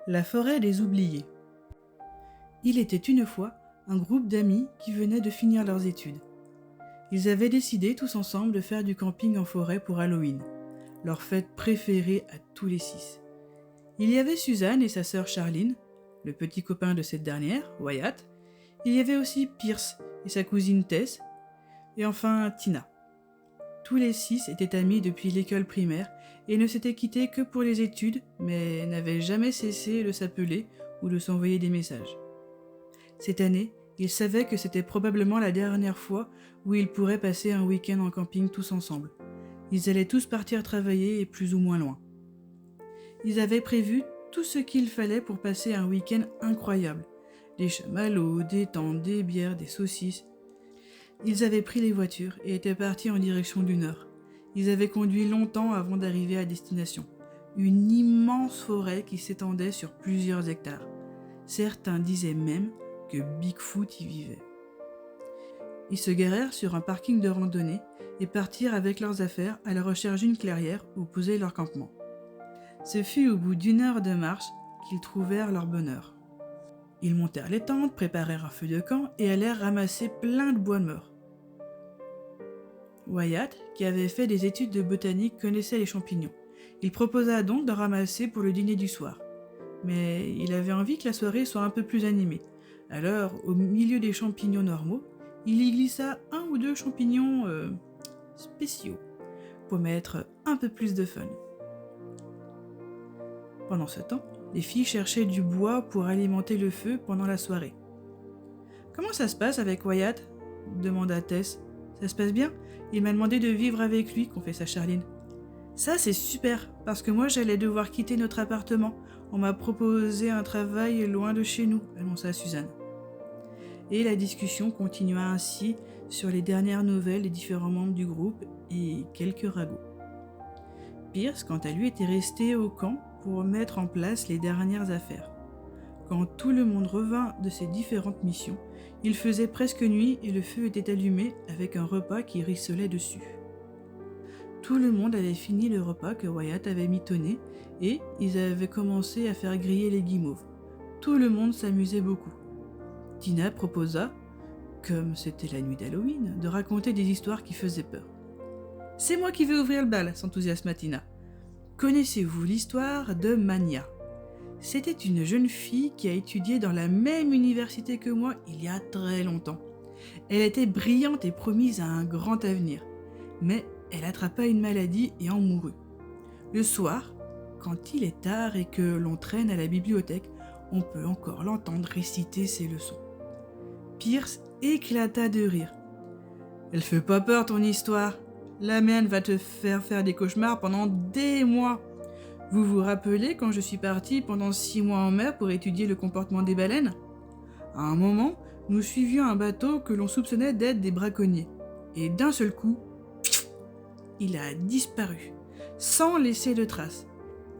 La forêt des oubliés. Il était une fois un groupe d'amis qui venaient de finir leurs études. Ils avaient décidé tous ensemble de faire du camping en forêt pour Halloween, leur fête préférée à tous les 6. Il y avait Suzanne et sa sœur Charline, le petit copain de cette dernière, Wyatt. Il y avait aussi Pierce et sa cousine Tess, et enfin Tina. Tous les 6 étaient amis depuis l'école primaire et ne s'étaient quittés que pour les études, mais n'avaient jamais cessé de s'appeler ou de s'envoyer des messages. Cette année, ils savaient que c'était probablement la dernière fois où ils pourraient passer un week-end en camping tous ensemble. Ils allaient tous partir travailler et plus ou moins loin. Ils avaient prévu tout ce qu'il fallait pour passer un week-end incroyable. Des chamallows, des tentes, des bières, des saucisses. Ils avaient pris les voitures et étaient partis en direction du nord. Ils avaient conduit longtemps avant d'arriver à destination. Une immense forêt qui s'étendait sur plusieurs hectares. Certains disaient même que Bigfoot y vivait. Ils se garèrent sur un parking de randonnée et partirent avec leurs affaires à la recherche d'une clairière où poser leur campement. Ce fut au bout d'1 heure de marche qu'ils trouvèrent leur bonheur. Ils montèrent les tentes, préparèrent un feu de camp et allèrent ramasser plein de bois mort. Wyatt, qui avait fait des études de botanique, connaissait les champignons. Il proposa donc d'en ramasser pour le dîner du soir. Mais il avait envie que la soirée soit un peu plus animée. Alors, au milieu des champignons normaux, il y glissa 1 ou 2 champignons spéciaux pour mettre un peu plus de fun. Pendant ce temps, les filles cherchaient du bois pour alimenter le feu pendant la soirée. « Comment ça se passe avec Wyatt ?» demanda Tess. « Ça se passe bien ? Il m'a demandé de vivre avec lui, confessa Charline. « Ça, c'est super, parce que moi, j'allais devoir quitter notre appartement. On m'a proposé un travail loin de chez nous, » annonça Suzanne. Et la discussion continua ainsi sur les dernières nouvelles des différents membres du groupe et quelques ragots. Pierce, quant à lui, était resté au camp pour mettre en place les dernières affaires. Quand tout le monde revint de ses différentes missions, il faisait presque nuit et le feu était allumé avec un repas qui rissolait dessus. Tout le monde avait fini le repas que Wyatt avait mitonné et ils avaient commencé à faire griller les guimauves. Tout le monde s'amusait beaucoup. Tina proposa, comme c'était la nuit d'Halloween, de raconter des histoires qui faisaient peur. « C'est moi qui vais ouvrir le bal !» s'enthousiasma Tina. « Connaissez-vous l'histoire de Mania ? C'était une jeune fille qui a étudié dans la même université que moi il y a très longtemps. Elle était brillante et promise à un grand avenir, mais elle attrapa une maladie et en mourut. Le soir, quand il est tard et que l'on traîne à la bibliothèque, on peut encore l'entendre réciter ses leçons. » Pierce éclata de rire. « Elle fait pas peur ton histoire. La mienne va te faire des cauchemars pendant des mois. Vous vous rappelez quand je suis partie pendant 6 mois en mer pour étudier le comportement des baleines ? À un moment, nous suivions un bateau que l'on soupçonnait d'être des braconniers. Et d'un seul coup, il a disparu, sans laisser de traces.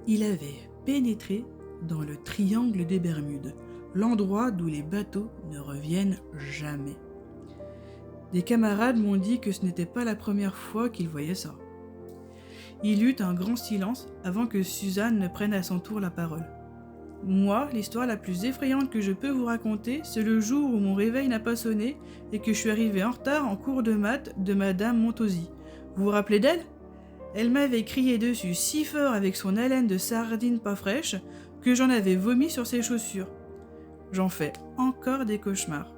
Il avait pénétré dans le triangle des Bermudes, l'endroit d'où les bateaux ne reviennent jamais. Des camarades m'ont dit que ce n'était pas la première fois qu'ils voyaient ça. » Il eut un grand silence avant que Suzanne ne prenne à son tour la parole. « Moi, l'histoire la plus effrayante que je peux vous raconter, c'est le jour où mon réveil n'a pas sonné et que je suis arrivée en retard en cours de maths de Madame Montauzy. Vous vous rappelez d'elle ? Elle m'avait crié dessus si fort avec son haleine de sardine pas fraîche que j'en avais vomi sur ses chaussures. J'en fais encore des cauchemars. »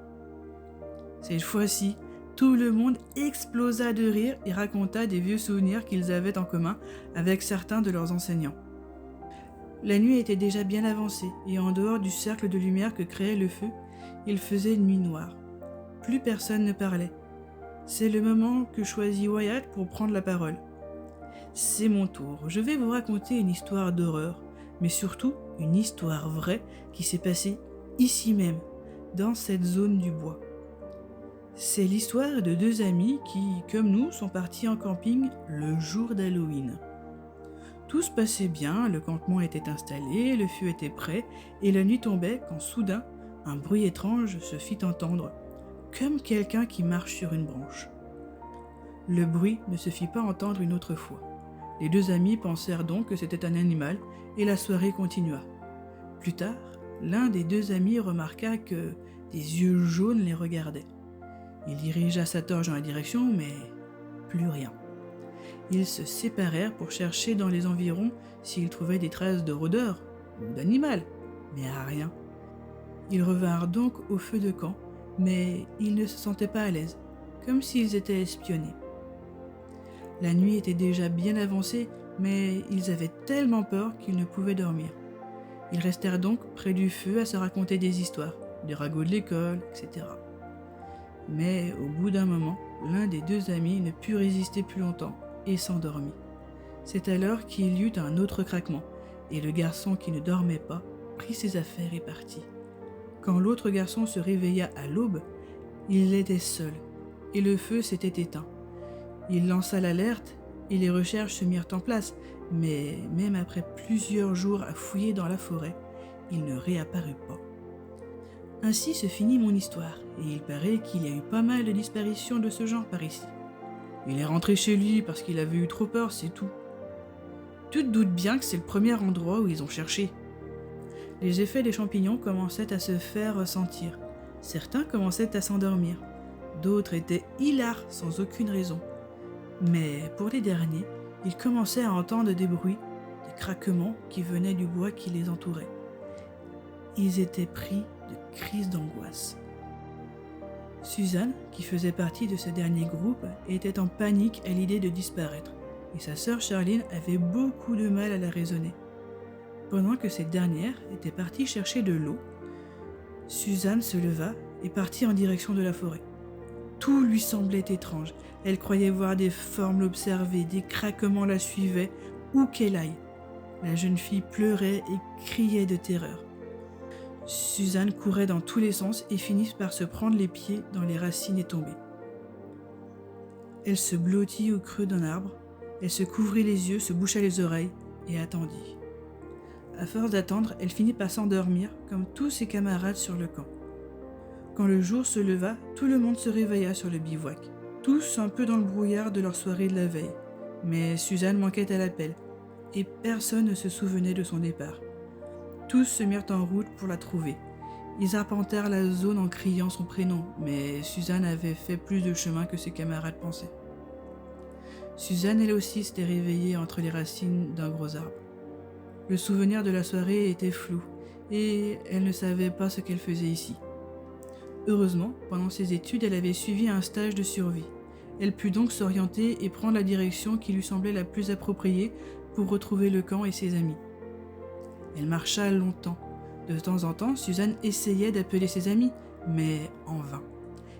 Cette fois-ci, tout le monde explosa de rire et raconta des vieux souvenirs qu'ils avaient en commun avec certains de leurs enseignants. La nuit était déjà bien avancée et en dehors du cercle de lumière que créait le feu, il faisait nuit noire. Plus personne ne parlait. C'est le moment que choisit Wyatt pour prendre la parole. « C'est mon tour. Je vais vous raconter une histoire d'horreur, mais surtout une histoire vraie qui s'est passée ici même, dans cette zone du bois. C'est l'histoire de 2 amis qui, comme nous, sont partis en camping le jour d'Halloween. Tout se passait bien, le campement était installé, le feu était prêt, et la nuit tombait quand soudain, un bruit étrange se fit entendre, comme quelqu'un qui marche sur une branche. Le bruit ne se fit pas entendre une autre fois. Les 2 amis pensèrent donc que c'était un animal, et la soirée continua. plus tard, l'un des deux amis remarqua que des yeux jaunes les regardaient. Il dirigea sa torche dans la direction, mais plus rien. Ils se séparèrent pour chercher dans les environs s'ils trouvaient des traces de rôdeurs ou d'animal, mais rien. Ils revinrent donc au feu de camp, mais ils ne se sentaient pas à l'aise, comme s'ils étaient espionnés. La nuit était déjà bien avancée, mais ils avaient tellement peur qu'ils ne pouvaient dormir. Ils restèrent donc près du feu à se raconter des histoires, des ragots de l'école, etc. Mais au bout d'un moment, l'un des deux amis ne put résister plus longtemps et s'endormit. C'est alors qu'il y eut un autre craquement, et le garçon qui ne dormait pas prit ses affaires et partit. Quand l'autre garçon se réveilla à l'aube, il était seul, et le feu s'était éteint. Il lança l'alerte, et les recherches se mirent en place, mais même après plusieurs jours à fouiller dans la forêt, il ne réapparut pas. Ainsi se finit mon histoire, et il paraît qu'il y a eu pas mal de disparitions de ce genre par ici. Il est rentré chez lui parce qu'il avait eu trop peur, c'est tout. Tu te doutes bien que c'est le premier endroit où ils ont cherché. Les effets des champignons commençaient à se faire ressentir. Certains commençaient à s'endormir. D'autres étaient hilars sans aucune raison. Mais pour les derniers, ils commençaient à entendre des bruits, des craquements qui venaient du bois qui les entourait. Ils étaient pris de crises d'angoisse. Suzanne, qui faisait partie de ce dernier groupe, était en panique à l'idée de disparaître, et sa sœur Charline avait beaucoup de mal à la raisonner. Pendant que cette dernière était partie chercher de l'eau, Suzanne se leva et partit en direction de la forêt. Tout lui semblait étrange. Elle croyait voir des formes l'observer, des craquements la suivaient, où qu'elle aille. La jeune fille pleurait et criait de terreur. Suzanne courait dans tous les sens et finit par se prendre les pieds dans les racines et tomber. Elle se blottit au creux d'un arbre, elle se couvrit les yeux, se boucha les oreilles et attendit. À force d'attendre, elle finit par s'endormir comme tous ses camarades sur le camp. Quand le jour se leva, tout le monde se réveilla sur le bivouac, tous un peu dans le brouillard de leur soirée de la veille. Mais Suzanne manquait à l'appel, et personne ne se souvenait de son départ. Tous se mirent en route pour la trouver. Ils arpentèrent la zone en criant son prénom, mais Suzanne avait fait plus de chemin que ses camarades pensaient. Suzanne, elle aussi, s'était réveillée entre les racines d'un gros arbre. Le souvenir de la soirée était flou, et elle ne savait pas ce qu'elle faisait ici. Heureusement, pendant ses études, elle avait suivi un stage de survie. Elle put donc s'orienter et prendre la direction qui lui semblait la plus appropriée pour retrouver le camp et ses amis. Elle marcha longtemps. De temps en temps, Suzanne essayait d'appeler ses amis, mais en vain.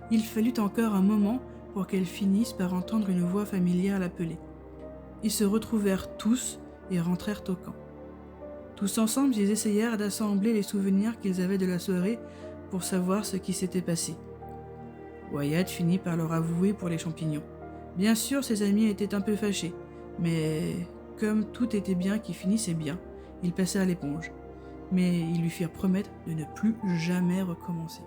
Il fallut encore un moment pour qu'elle finisse par entendre une voix familière l'appeler. Ils se retrouvèrent tous et rentrèrent au camp. Tous ensemble, ils essayèrent d'assembler les souvenirs qu'ils avaient de la soirée pour savoir ce qui s'était passé. Wyatt finit par leur avouer pour les champignons. Bien sûr, ses amis étaient un peu fâchés, mais comme tout était bien qui finissait bien, ils passèrent l'éponge. Mais ils lui firent promettre de ne plus jamais recommencer.